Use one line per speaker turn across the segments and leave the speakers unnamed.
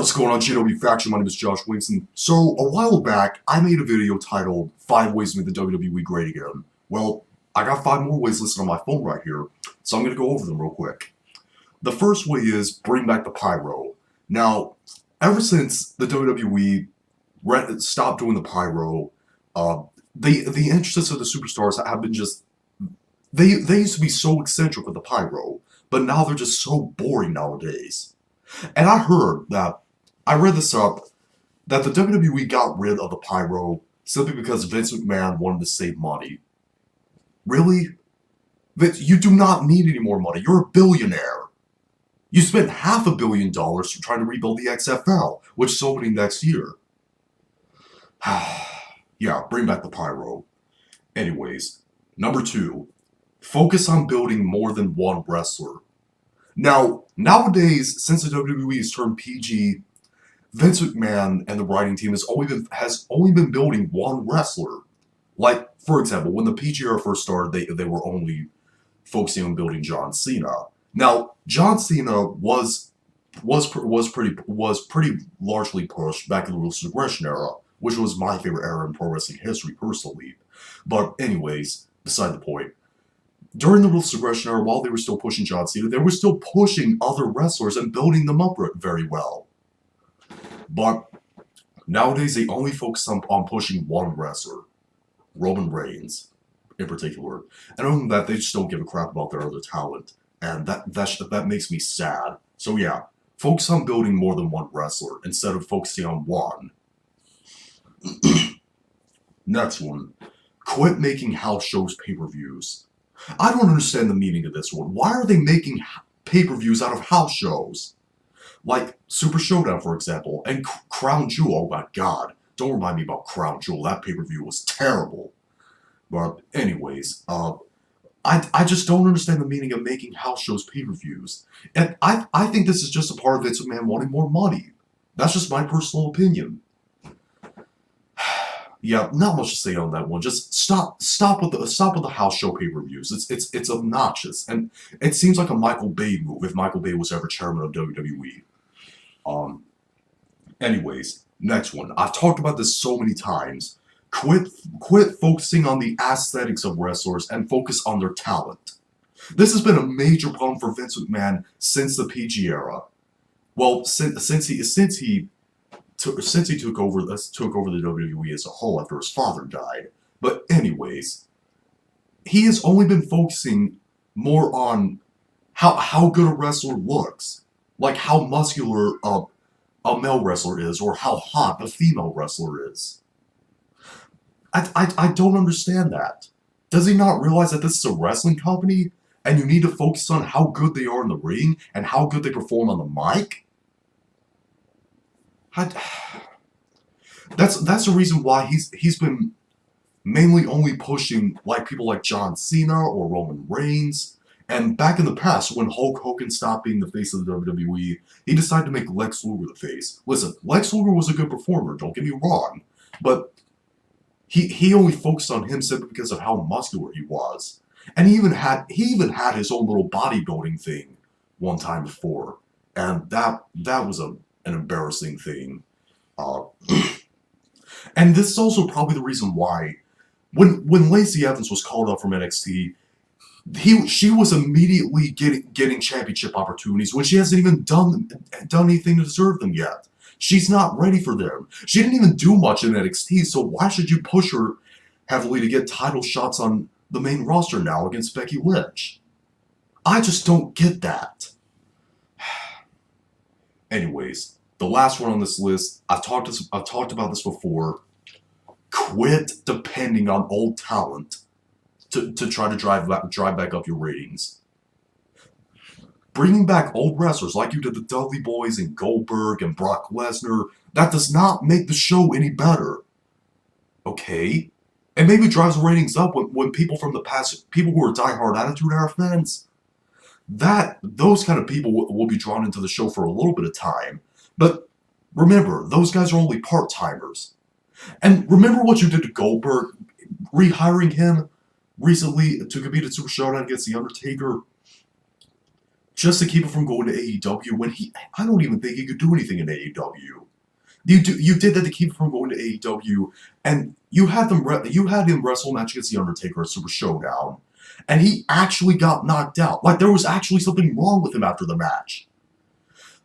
What's going on, GW Faction? My name is Josh Williamson. So, a while back, I made a video titled 5 Ways to Make the WWE Great Again. Well, I got 5 more ways listed on my phone right here, so I'm going to go over them real quick. The first way is bring back the pyro. Now, ever since the WWE stopped doing the pyro, the interests of the superstars have been just... They used to be so eccentric with the pyro, but now they're just so boring nowadays. And I read this up, that the WWE got rid of the pyro simply because Vince McMahon wanted to save money. Really? Vince, you do not need any more money. You're a billionaire. You spent $500 million trying to rebuild the XFL, which is opening next year. Yeah, bring back the pyro. Anyways, number 2, focus on building more than one wrestler. Now, nowadays, since the WWE has turned PG, Vince McMahon and the writing team has only been building one wrestler. Like, for example, when the PG era first started, they were only focusing on building John Cena. Now, John Cena was pretty largely pushed back in the Ruthless Aggression era, which was my favorite era in pro wrestling history, personally. But anyways, beside the point. During the Ruthless Aggression era, while they were still pushing John Cena, they were still pushing other wrestlers and building them up very well. But nowadays, they only focus on pushing one wrestler, Roman Reigns, in particular. And other than that, they just don't give a crap about their other talent. And that makes me sad. So yeah, focus on building more than one wrestler instead of focusing on one. Next one, quit making house shows pay-per-views. I don't understand the meaning of this one. Why are they making pay-per-views out of house shows? Like Super Showdown, for example, and Crown Jewel. Oh my god, don't remind me about Crown Jewel. That pay-per-view was terrible. But anyways, I just don't understand the meaning of making house shows pay-per-views. And I think this is just a part of Vince McMahon wanting more money. That's just my personal opinion. Yeah, not much to say on that one. Just stop with the house show pay-per-views. It's obnoxious, and it seems like a Michael Bay move if Michael Bay was ever chairman of WWE. Anyways, next one. I've talked about this so many times. Quit focusing on the aesthetics of wrestlers and focus on their talent. This has been a major problem for Vince McMahon since the PG era. Well, since he took over the WWE as a whole after his father died. But anyways, he has only been focusing more on how good a wrestler looks, like how muscular a male wrestler is, or how hot a female wrestler is. I don't understand that. Does he not realize that this is a wrestling company, and you need to focus on how good they are in the ring and how good they perform on the mic? That's the reason why he's been mainly only pushing people like John Cena or Roman Reigns. And back in the past, when Hulk Hogan stopped being the face of the WWE, he decided to make Lex Luger the face. Listen, Lex Luger was a good performer, don't get me wrong, but he only focused on him simply because of how muscular he was. And he even had his own little bodybuilding thing one time before, and that was an embarrassing thing. And this is also probably the reason why, when Lacey Evans was called up from NXT, she was immediately getting championship opportunities when she hasn't even done anything to deserve them yet. She's not ready for them. She didn't even do much in NXT, so why should you push her heavily to get title shots on the main roster now against Becky Lynch? I just don't get that. Anyways, the last one on this list, I've talked about this before. Quit depending on old talent to try to drive back up your ratings. Bringing back old wrestlers like you did the Dudley Boys and Goldberg and Brock Lesnar, that does not make the show any better. Okay? And maybe drives the ratings up when people from the past, people who are diehard Attitude Era fans, those kind of people will be drawn into the show for a little bit of time. But remember, those guys are only part-timers. And remember what you did to Goldberg, rehiring him recently to compete at Super Showdown against The Undertaker? just to keep it from going to AEW when I don't even think he could do anything in AEW. You did that to keep it from going to AEW, and you had him wrestle a match against The Undertaker at Super Showdown, and he actually got knocked out. Like, there was actually something wrong with him after the match.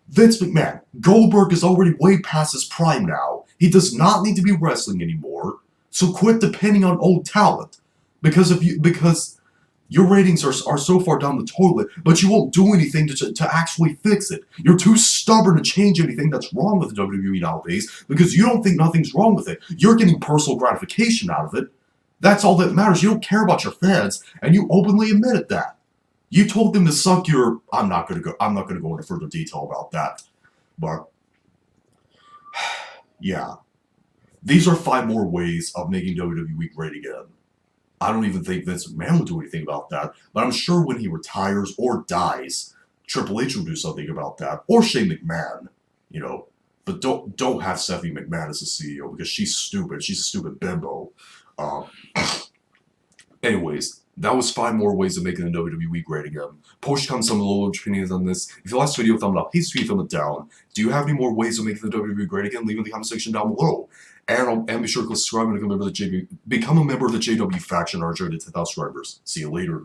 Vince McMahon, Goldberg is already way past his prime now. He does not need to be wrestling anymore, so quit depending on old talent. Because your ratings are so far down the toilet, but you won't do anything to actually fix it. You're too stubborn to change anything that's wrong with the WWE nowadays because you don't think nothing's wrong with it. You're getting personal gratification out of it. That's all that matters. You don't care about your fans, and you openly admitted that. You told them to suck your... I'm not gonna go into further detail about that. But yeah. These are 5 more ways of making WWE great again. I don't even think Vince McMahon would do anything about that, but I'm sure when he retires or dies, Triple H will do something about that, or Shane McMahon, you know. But don't have Stephanie McMahon as the CEO because she's stupid. She's a stupid bimbo. Anyways, that was 5 more ways of making the WWE great again. Post comment some below your opinions on this. If you liked this video, thumb it up. Please thumb it down. Do you have any more ways of making the WWE great again? Leave in the comment section down below. And be sure to subscribe and become a member of the JW faction or join the 10,000 subscribers. See you later.